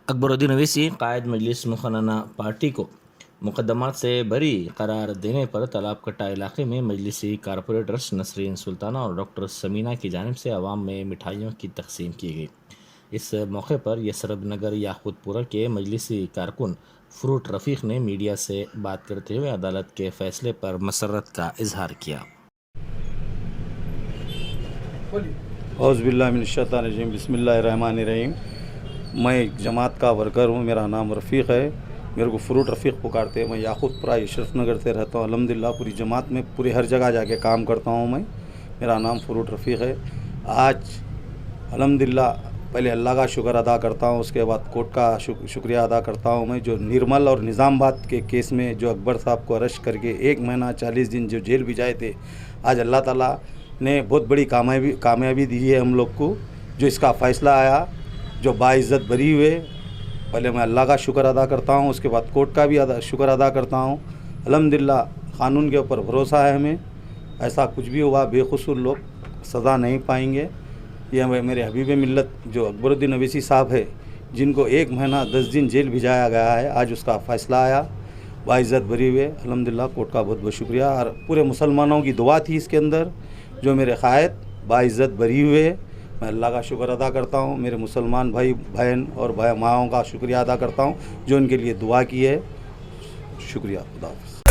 अकबरुद्दीन अवैसी कायद मजलिस मुखनना party को मुकदमात से बरी करार देने पर तालाब कट्टा इलाके में मजलिसी कारपोरेटर्स नसरीन सुल्ताना और डॉक्टर समीना की जानिब से आवाम में मिठाइयों की तकसीम की गई। इस मौके पर यसरब नगर याकूतपुरा के मजलिसी कारकुन फ्रूट रफ़ीक ने मीडिया से बात करते हुए अदालत के फैसले पर मसरत का इजहार किया। औज़ुबिल्लाहिमिनश्शैतानिर्रजीम बिस्मिल्लाहिर्रहमानिर्रहीम। मैं एक जमात का वर्कर हूँ, मेरा नाम रफ़ीक है, मेरे को फ्रूट रफ़ीक पुकारते हैं। मैं याकूतपुरा अशरफ नगर से रहता हूँ। अल्हम्दुलिल्लाह पूरी जमात में पूरी हर जगह जाके काम करता हूँ मैं। मेरा नाम फ्रूट रफ़ीक है। आज अल्हम्दुलिल्लाह पहले अल्लाह का शुक्र अदा करता हूँ, उसके बाद कोर्ट का शुक्रिया अदा करता हूँ मैं, जो निर्मल और निज़ामाबाद के केस में जो अकबर साहब को अरेस्ट करके 1 महीना 40 दिन जो जेल भिजाए थे, आज अल्लाह ताला ने बहुत बड़ी कामयाबी दी है हम लोग को। जो इसका फ़ैसला आया, जो बाइज़्ज़त बरी हुए, पहले मैं अल्लाह का शुक्र अदा करता हूँ, उसके बाद कोर्ट का भी शुक्र अदा करता हूँ। अल्हम्दुलिल्लाह क़ानून के ऊपर भरोसा है हमें, ऐसा कुछ भी हुआ बेकसूर लोग सज़ा नहीं पाएंगे। ये मेरे हबीब मिल्लत जो अकबरुद्दीन अवैसी साहब है, जिनको 1 महीना 10 दिन जेल भिजाया गया है, आज उसका फ़ैसला आया, बाइज़्ज़त बरी हुए। अल्हम्दुलिल्लाह कोर्ट का बहुत बहुत शुक्रिया और पूरे मुसलमानों की दुआ थी इसके अंदर। जो मेरे क़ायद बाइज़्ज़त बरी हुए, मैं अल्लाह का शुक्र अदा करता हूँ। मेरे मुसलमान भाई बहन और माओं का शुक्रिया अदा करता हूँ जो उनके लिए दुआ की है। शुक्रिया। खुदा हाफ़िज़।